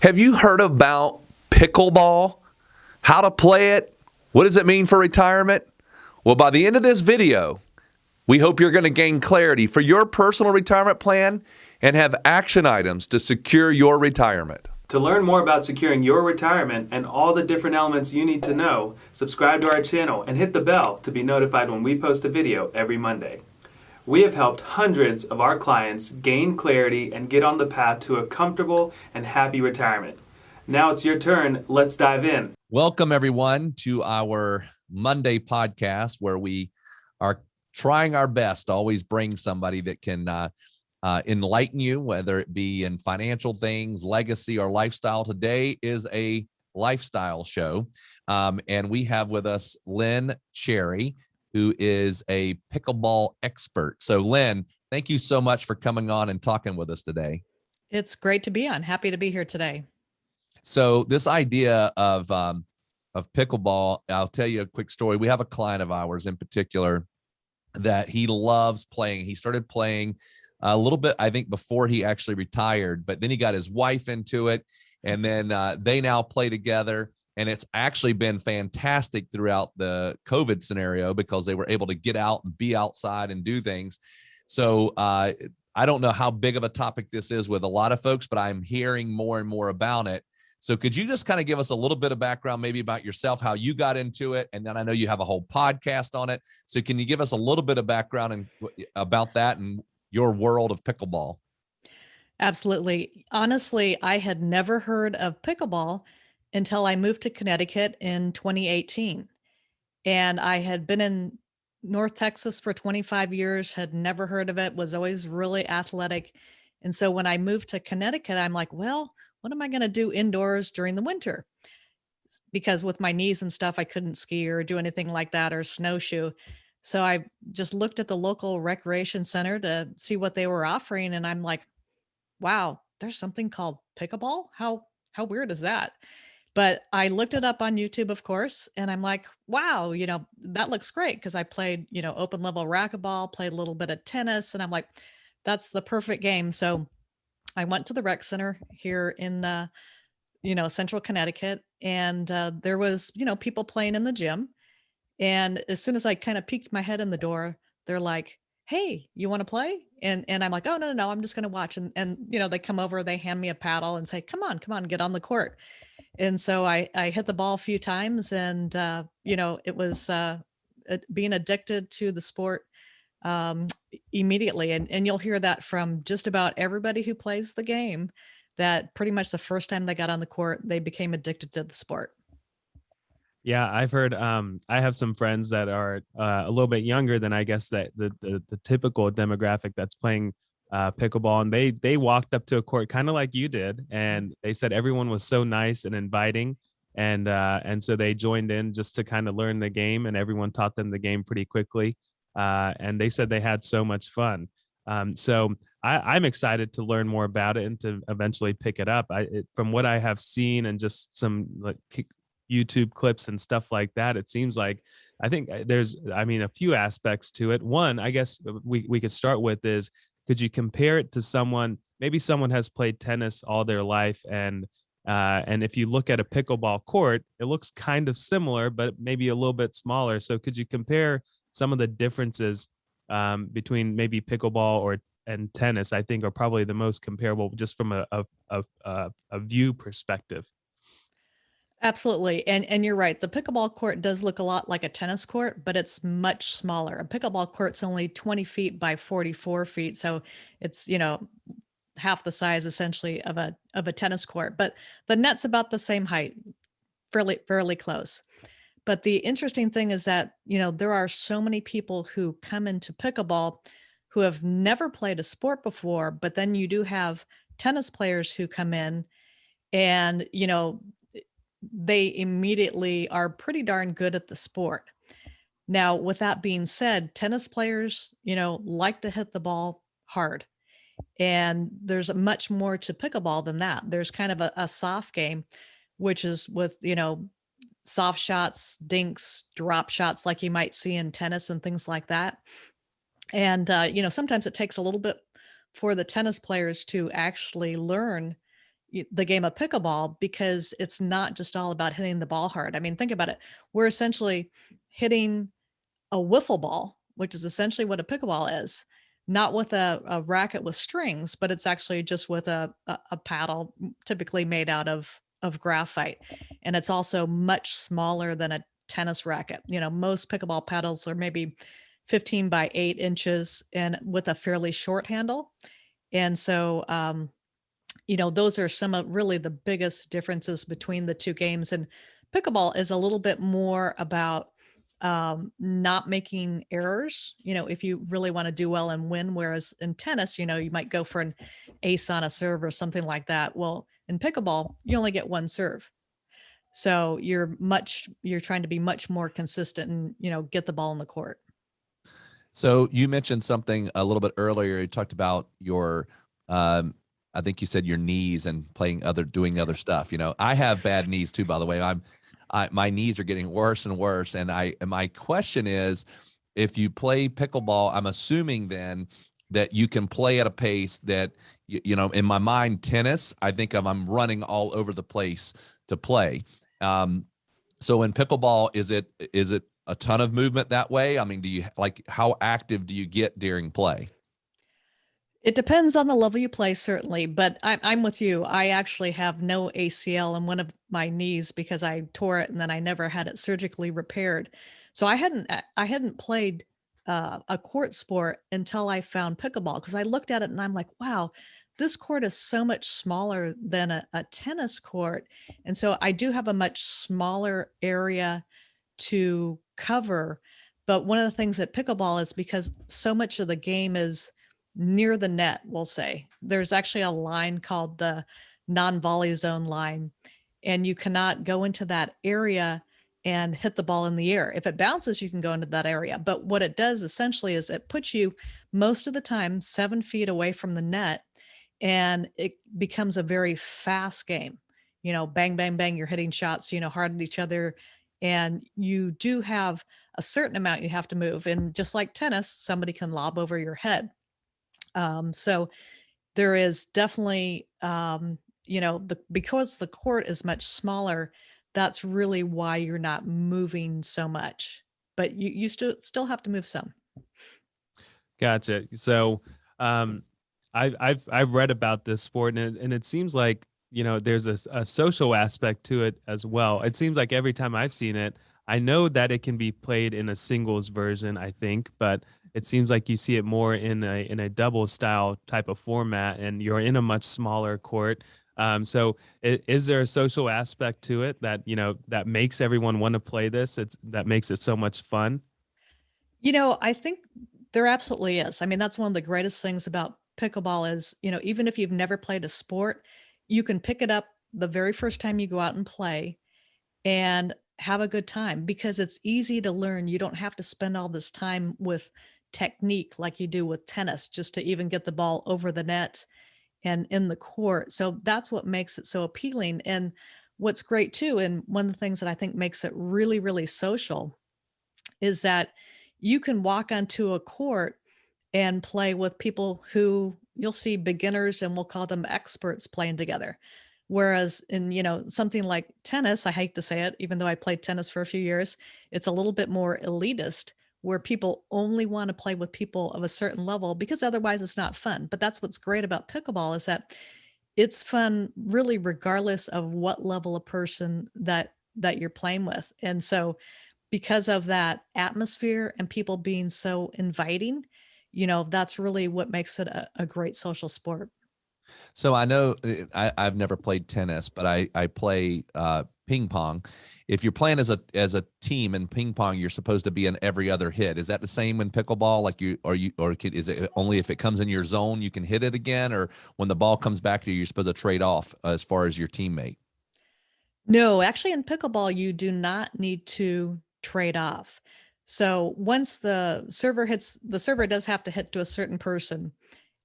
Have you heard about pickleball? How to play it? What does it mean for retirement? Well, by the end of this video, we hope you're going to gain clarity for your personal retirement plan and have action items to secure your retirement. To learn more about securing your retirement and all the different elements you need to know, subscribe to our channel and hit the bell to be notified when we post a video every Monday. We have helped hundreds of our clients gain clarity and get on the path to a comfortable and happy retirement. Now it's your turn. Let's dive in. Welcome, everyone, to our Monday podcast where we are trying our best to always bring somebody that can enlighten you, whether it be in financial things, legacy, or lifestyle. Today is a lifestyle show, and we have with us Lynn Cherry, who is a pickleball expert. So, Lynn, thank you so much for coming on and talking with us today. It's great to be on. Happy to be here today. So, this idea of pickleball, I'll tell you a quick story. We have a client of ours in particular that he loves playing. He started playing a little bit, I think, before he actually retired, but then he got his wife into it, and then they now play together. And it's actually been fantastic throughout the COVID scenario because they were able to get out and be outside and do things. So I don't know how big of a topic this is with a lot of folks, but I'm hearing more and more about it. So could you just kind of give us a little bit of background, maybe about yourself, how you got into it? And then I know you have a whole podcast on it. So can you give us a little bit of background about that and your world of pickleball? Absolutely. Honestly, I had never heard of pickleball until I moved to Connecticut in 2018. And I had been in North Texas for 25 years, had never heard of it, was always really athletic. And so when I moved to Connecticut, I'm like, well, what am I going to do indoors during the winter? Because with my knees and stuff, I couldn't ski or do anything like that or snowshoe. So I just looked at the local recreation center to see what they were offering. And I'm like, wow, there's something called pickleball. How weird is that? But I looked it up on YouTube, of course, and I'm like, wow, that looks great because I played, open level racquetball, played a little bit of tennis, and I'm like, that's the perfect game. So I went to the rec center here in, central Connecticut, and there was, people playing in the gym. And as soon as I kind of peeked my head in the door, they're like, hey, you want to play? And I'm like, oh, no, I'm just going to watch. And, they come over, they hand me a paddle and say, come on, get on the court. And so I hit the ball a few times and, it was being addicted to the sport immediately. And you'll hear that from just about everybody who plays the game, that pretty much the first time they got on the court, they became addicted to the sport. Yeah, I've heard. I have some friends that are a little bit younger than I guess that the typical demographic that's playing pickleball, and they walked up to a court kind of like you did, and they said everyone was so nice and inviting, and so they joined in just to kind of learn the game, and everyone taught them the game pretty quickly, and they said they had so much fun. So I'm excited to learn more about it and to eventually pick it up. From what I have seen and just some like YouTube clips and stuff like that, it seems like I think there's a few aspects to it. One, I guess we could start with is, could you compare it to maybe someone has played tennis all their life, and if you look at a pickleball court, it looks kind of similar but maybe a little bit smaller. So could you compare some of the differences between maybe pickleball and tennis? I think are probably the most comparable just from a view perspective. Absolutely. And you're right. The pickleball court does look a lot like a tennis court, but it's much smaller. A pickleball court's only 20 feet by 44 feet. So it's, half the size essentially of a tennis court, but the net's about the same height, fairly close. But the interesting thing is that, there are so many people who come into pickleball who have never played a sport before, but then you do have tennis players who come in and, they immediately are pretty darn good at the sport. Now, with that being said, tennis players, like to hit the ball hard. And there's much more to pickleball than that. There's kind of a soft game, which is with, soft shots, dinks, drop shots like you might see in tennis and things like that. And, sometimes it takes a little bit for the tennis players to actually learn the game of pickleball, because it's not just all about hitting the ball hard. I mean, think about it. We're essentially hitting a wiffle ball, which is essentially what a pickleball is, not with a racket with strings, but it's actually just with a paddle, typically made out of graphite. And it's also much smaller than a tennis racket. You know, most pickleball paddles are maybe 15 by 8 inches and with a fairly short handle. And so, those are some of really the biggest differences between the two games. And pickleball is a little bit more about not making errors, if you really want to do well and win. Whereas in tennis, you might go for an ace on a serve or something like that. Well, in pickleball, you only get one serve. So you're trying to be much more consistent and, get the ball in the court. So you mentioned something a little bit earlier. You talked about your, I think you said your knees and doing other stuff. I have bad knees too, by the way. My knees are getting worse and worse. And my question is, if you play pickleball, I'm assuming then that you can play at a pace that, in my mind, tennis, I think I'm running all over the place to play. So in pickleball, is it a ton of movement that way? I mean, how active do you get during play? It depends on the level you play, certainly, but I'm with you. I actually have no ACL in one of my knees because I tore it and then I never had it surgically repaired. So I hadn't played a court sport until I found pickleball, because I looked at it and I'm like, wow, this court is so much smaller than a tennis court. And so I do have a much smaller area to cover. But one of the things that pickleball is, because so much of the game is near the net, we'll say, there's actually a line called the non-volley zone line, and you cannot go into that area and hit the ball in the air. If it bounces, you can go into that area. But what it does essentially is it puts you most of the time 7 feet away from the net, and it becomes a very fast game. Bang, bang, bang, you're hitting shots, hard at each other. And you do have a certain amount you have to move. And just like tennis, somebody can lob over your head. So there is definitely, because the court is much smaller, that's really why you're not moving so much, but you still have to move some. Gotcha. So, I've read about this sport, and it seems like, there's a social aspect to it as well. It seems like every time I've seen it, I know that it can be played in a singles version, I think, but it seems like you see it more in a double style type of format, and you're in a much smaller court. So is there a social aspect to it that, that makes everyone want to play this? That makes it so much fun? I think there absolutely is. I mean, that's one of the greatest things about pickleball is, even if you've never played a sport, you can pick it up the very first time you go out and play and have a good time, because it's easy to learn. You don't have to spend all this time with technique like you do with tennis just to even get the ball over the net and in the court. So that's what makes it so appealing. And what's great too, and one of the things that I think makes it really, really social, is that you can walk onto a court and play with people who you'll see beginners, and we'll call them experts, playing together. Whereas in, something like tennis, I hate to say it, even though I played tennis for a few years, it's a little bit more elitist, where people only want to play with people of a certain level, because otherwise it's not fun. But that's what's great about pickleball, is that it's fun really regardless of what level of person that you're playing with. And so because of that atmosphere and people being so inviting, that's really what makes it a great social sport. So I know I've never played tennis, but I play ping pong. If you're playing as a team in ping pong, you're supposed to be in every other hit. Is that the same in pickleball? Like is it only if it comes in your zone you can hit it again, or when the ball comes back to you, you're supposed to trade off as far as your teammate? No, actually in pickleball, you do not need to trade off. So once the server does have to hit to a certain person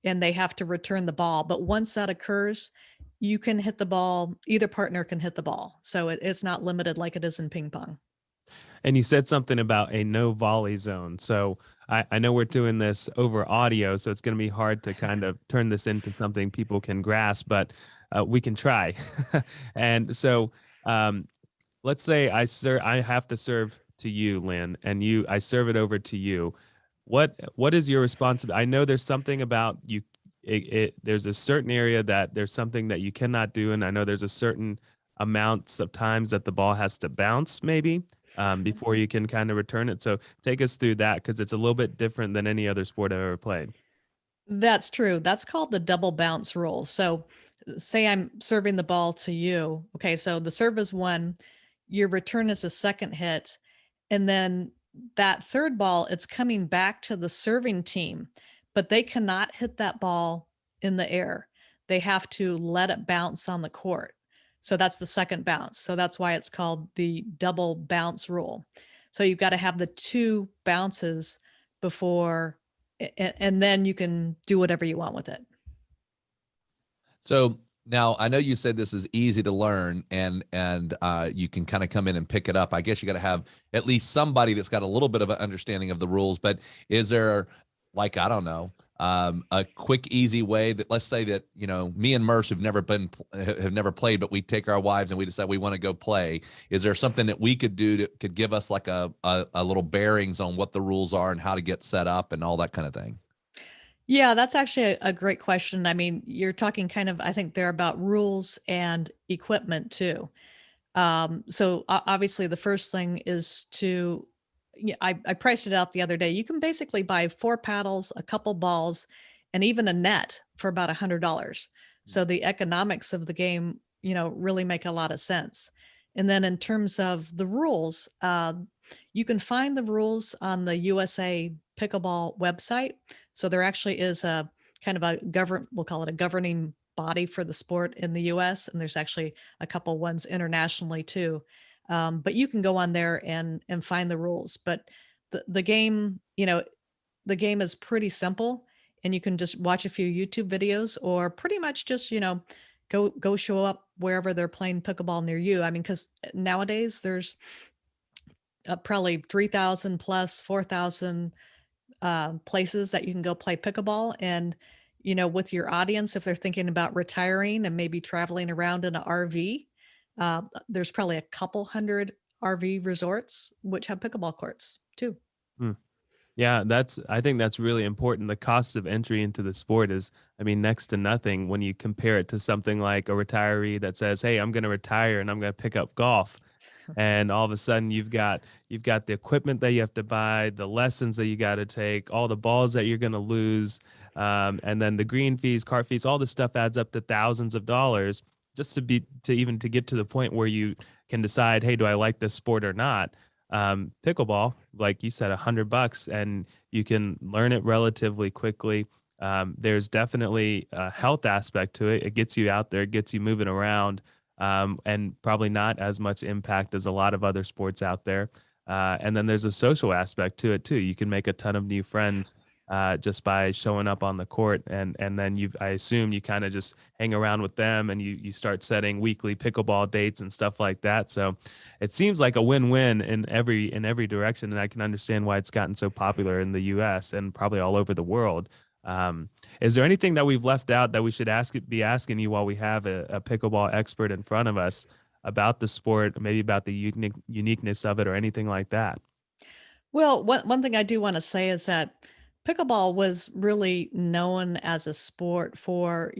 and they have to return the ball. But once that occurs, you can hit the ball, either partner can hit the ball. So it's not limited like it is in ping pong. And you said something about a no volley zone. So I know we're doing this over audio, so it's going to be hard to kind of turn this into something people can grasp. But we can try. And so let's say I have to serve to you, Lynn, and I serve it over to you. What is your responsibility? I know there's something about you. There's a certain area that there's something that you cannot do, and I know there's a certain amounts of times that the ball has to bounce, maybe before you can kind of return it. So take us through that, because it's a little bit different than any other sport I've ever played. That's true. That's called the double bounce rule. So, say I'm serving the ball to you. Okay, so the serve is one, your return is a second hit, and then that third ball, it's coming back to the serving team, but they cannot hit that ball in the air. They have to let it bounce on the court. So that's the second bounce. So that's why it's called the double bounce rule. So you've got to have the two bounces before, and then you can do whatever you want with it. So now I know you said this is easy to learn, and you can kind of come in and pick it up. I guess you got to have at least somebody that's got a little bit of an understanding of the rules. But is there, like, I don't know, a quick, easy way that, let's say that, me and Merce have never played, but we take our wives and we decide we want to go play. Is there something that we could do that could give us like a little bearings on what the rules are and how to get set up and all that kind of thing? Yeah, that's actually a great question. I mean, you're talking kind of, I think they're about rules and equipment too. So obviously, the first thing is to, yeah, I priced it out the other day. You can basically buy 4 paddles, a couple balls, and even a net for about $100. So the economics of the game, really make a lot of sense. And then in terms of the rules, you can find the rules on the USA Pickleball website. So there actually is a kind of we'll call it a governing body for the sport in the US. And there's actually a couple ones internationally too. But you can go on there and find the rules. But the game, the game is pretty simple, and you can just watch a few YouTube videos, or pretty much just, go show up wherever they're playing pickleball near you. I mean, because nowadays there's probably 3,000 plus 4,000 places that you can go play pickleball. And, with your audience, if they're thinking about retiring and maybe traveling around in an RV, there's probably a couple hundred RV resorts which have pickleball courts too. Hmm. Yeah, I think that's really important. The cost of entry into the sport is, I mean, next to nothing when you compare it to something like a retiree that says, "Hey, I'm going to retire and I'm going to pick up golf." And all of a sudden you've got the equipment that you have to buy, the lessons that you got to take, all the balls that you're going to lose, and then the green fees, cart fees, all this stuff adds up to thousands of dollars just to get to the point where you can decide, hey, do I like this sport or not? Pickleball, like you said, $100, and you can learn it relatively quickly. There's definitely a health aspect to it. It gets you out there, it gets you moving around, and probably not as much impact as a lot of other sports out there. And then there's a social aspect to it too. You can make a ton of new friends just by showing up on the court, and then I assume you kind of just hang around with them, and you start setting weekly pickleball dates and stuff like that. So it seems like a win-win in every direction, and I can understand why it's gotten so popular in the U.S. and probably all over the world. Is there anything that we've left out that we should be asking you while we have a pickleball expert in front of us about the sport, maybe about the uniqueness of it or anything like that? Well, one thing I do want to say is that pickleball was really known as a sport for,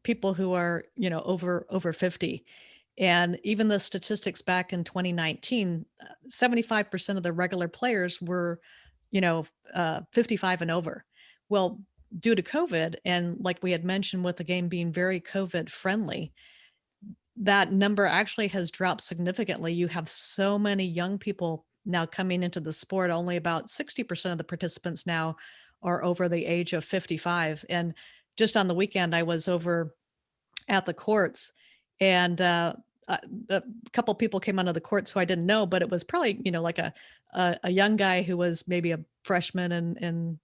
people who are, over 50. And even the statistics back in 2019, 75% of the regular players were, 55 and over. Well, due to COVID, and like we had mentioned with the game being very COVID friendly, that number actually has dropped significantly. You have so many young people now coming into the sport. Only about 60% of the participants now are over the age of 55. And just on the weekend, I was over at the courts, and a couple people came onto the courts who I didn't know, but it was probably, like a young guy who was maybe a freshman and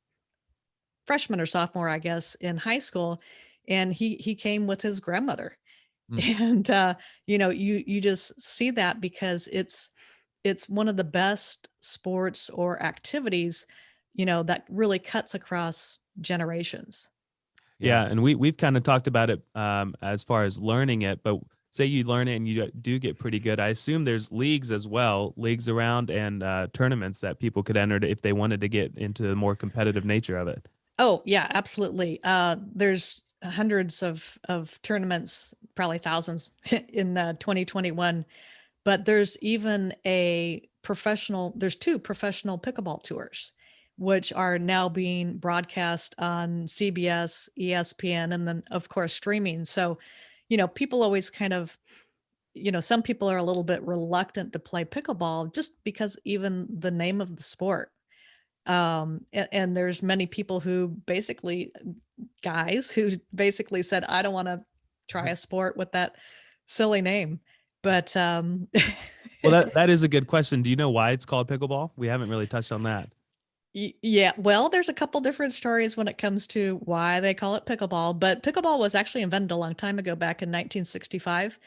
freshman or sophomore, I guess, in high school. And he came with his grandmother. Hmm. And you just see that because it's one of the best sports or activities, that really cuts across generations. Yeah, and we've kind of talked about it as far as learning it, but say you learn it and you do get pretty good. I assume there's leagues as well, leagues around and tournaments that people could enter if they wanted to get into the more competitive nature of it. Oh, yeah, absolutely. There's hundreds of tournaments, probably thousands in 2021, but there's even there's two professional pickleball tours, which are now being broadcast on CBS, ESPN, and then of course streaming. So, people always kind of, some people are a little bit reluctant to play pickleball just because even the name of the sport. And there's many people who basically, guys who basically said, I don't want to try a sport with that silly name. But Well, that is a good question. Do you know why it's called pickleball? We haven't really touched on that. Yeah, well, there's a couple different stories when it comes to why they call it pickleball, but pickleball was actually invented a long time ago, back in 1965,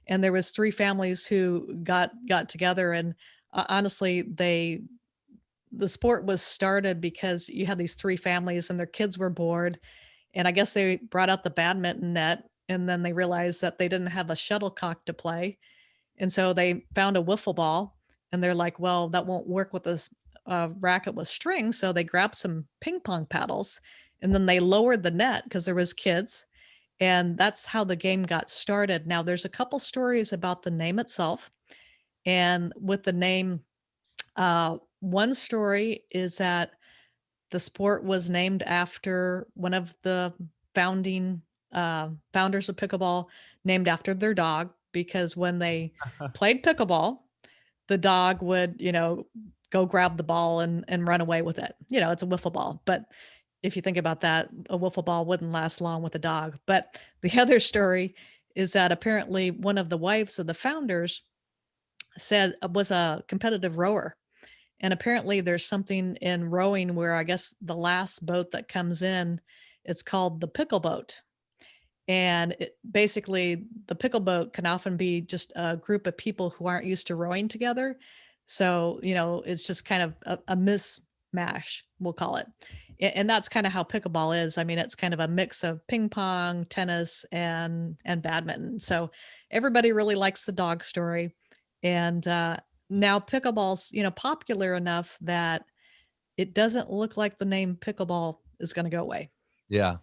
and there was three families who got together, and honestly, the sport was started because you had these three families and their kids were bored, and I guess they brought out the badminton net, and then they realized that they didn't have a shuttlecock to play, and so they found a wiffle ball, and they're like, well, that won't work with this racket with string. So they grabbed some ping pong paddles, and then they lowered the net because there was kids. And that's how the game got started. Now there's a couple stories about the name itself. And with the name, one story is that the sport was named after one of the founders of pickleball, named after their dog, because when they played pickleball, the dog would, go grab the ball and run away with it. It's a wiffle ball. But if you think about that, a wiffle ball wouldn't last long with a dog. But the other story is that apparently one of the wives of the founders was a competitive rower. And apparently there's something in rowing where I guess the last boat that comes in, it's called the pickle boat. And basically, the pickle boat can often be just a group of people who aren't used to rowing together. So, it's just kind of a mismatch, we'll call it. And that's kind of how pickleball is. I mean, it's kind of a mix of ping pong, tennis, and badminton. So everybody really likes the dog story. And now pickleball's, popular enough that it doesn't look like the name pickleball is going to go away. Yeah.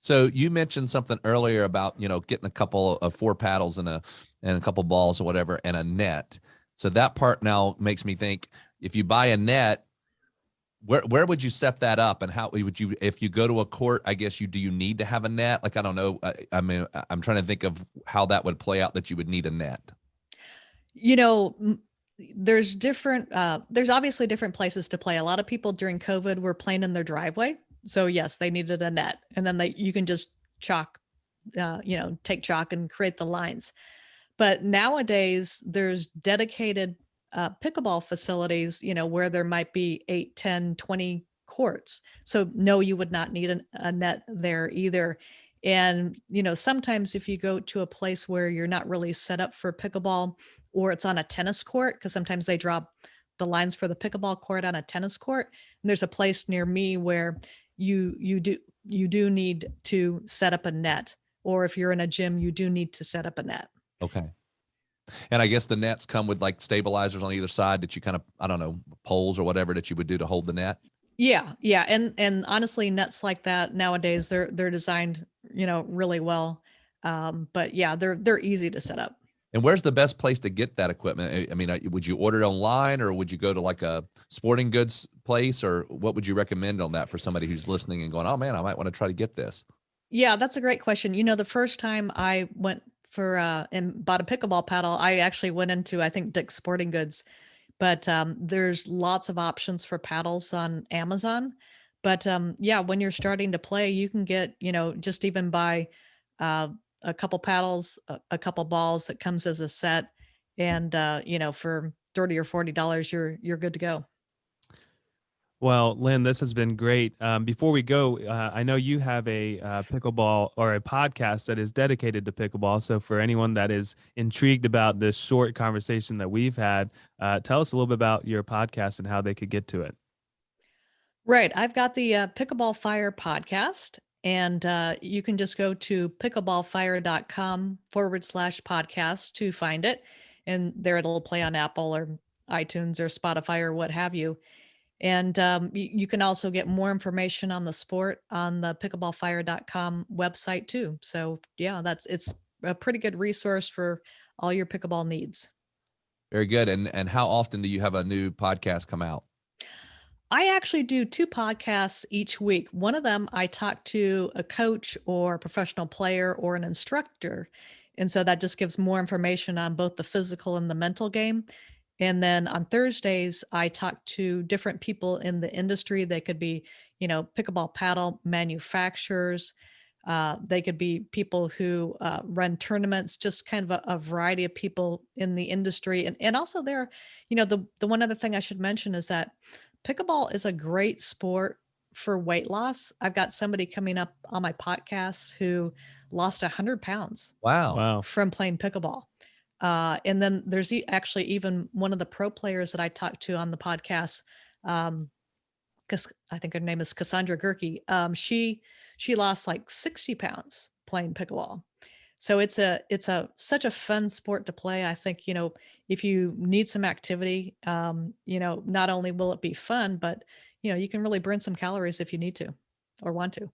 So you mentioned something earlier about, getting a couple of 4 paddles and a couple balls or whatever and a net. So that part now makes me think, if you buy a net, where would you set that up, and how would you, if you go to a court, I guess do you need to have a net? Like, I don't know. I mean, I'm trying to think of how that would play out, that you would need a net. There's there's obviously different places to play. A lot of people during COVID were playing in their driveway. So yes, they needed a net, and then you can just take chalk and create the lines. But nowadays there's dedicated pickleball facilities, where there might be 8, 10, 20 courts. So no, you would not need a net there either. And, sometimes if you go to a place where you're not really set up for pickleball, or it's on a tennis court, because sometimes they drop the lines for the pickleball court on a tennis court. And there's a place near me where you do need to set up a net, or if you're in a gym, you do need to set up a net. Okay. And I guess the nets come with like stabilizers on either side that you kind of, I don't know, poles or whatever that you would do to hold the net. Yeah. And honestly, nets like that nowadays, they're designed, really well. But yeah, they're easy to set up. And where's the best place to get that equipment? I mean, would you order it online, or would you go to like a sporting goods place, or what would you recommend on that for somebody who's listening and going, oh man, I might want to try to get this? Yeah, that's a great question. The first time I went for and bought a pickleball paddle, I actually went into, I think, Dick's Sporting Goods, but there's lots of options for paddles on Amazon. But yeah, when you're starting to play, you can get, just even buy a couple paddles, a couple balls that comes as a set, and for $30 or $40, you're good to go. Well, Lynn, this has been great. Before we go, I know you have a pickleball or a podcast that is dedicated to pickleball. So for anyone that is intrigued about this short conversation that we've had, tell us a little bit about your podcast and how they could get to it. Right. I've got the Pickleball Fire podcast, And you can just go to pickleballfire.com/podcast to find it. And there it'll play on Apple or iTunes or Spotify or what have you. And you can also get more information on the sport on the pickleballfire.com website too. So yeah, it's a pretty good resource for all your pickleball needs. Very good. And how often do you have a new podcast come out? I actually do 2 podcasts each week. One of them, I talk to a coach or a professional player or an instructor. And so that just gives more information on both the physical and the mental game. And then on Thursdays, I talk to different people in the industry. They could be, pickleball paddle manufacturers. They could be people who run tournaments, just kind of a variety of people in the industry. And also there, the one other thing I should mention is that pickleball is a great sport for weight loss. I've got somebody coming up on my podcast who lost 100 pounds Wow. from playing pickleball. And then there's actually even one of the pro players that I talked to on the podcast, because I think her name is Cassandra Gerke. She lost like 60 pounds playing pickleball. So it's such a fun sport to play. I think, if you need some activity, not only will it be fun, but, you can really burn some calories if you need to or want to.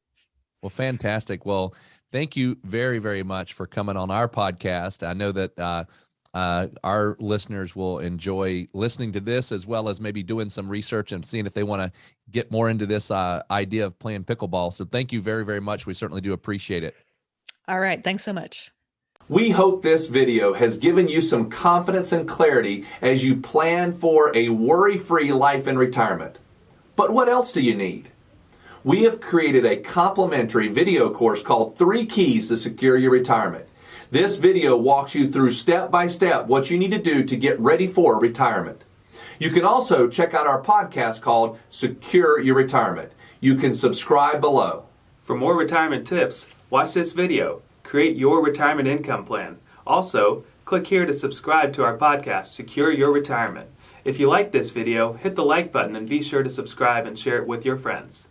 Well, fantastic. Well, thank you very, very much for coming on our podcast. I know that our listeners will enjoy listening to this, as well as maybe doing some research and seeing if they want to get more into this idea of playing pickleball. So thank you very, very much. We certainly do appreciate it. All right. Thanks so much. We hope this video has given you some confidence and clarity as you plan for a worry-free life in retirement. But what else do you need? We have created a complimentary video course called 3 Keys to Secure Your Retirement. This video walks you through step by step what you need to do to get ready for retirement. You can also check out our podcast called Secure Your Retirement. You can subscribe below. For more retirement tips, watch this video. Create your retirement income plan. Also, click here to subscribe to our podcast, Secure Your Retirement. If you like this video, hit the like button and be sure to subscribe and share it with your friends.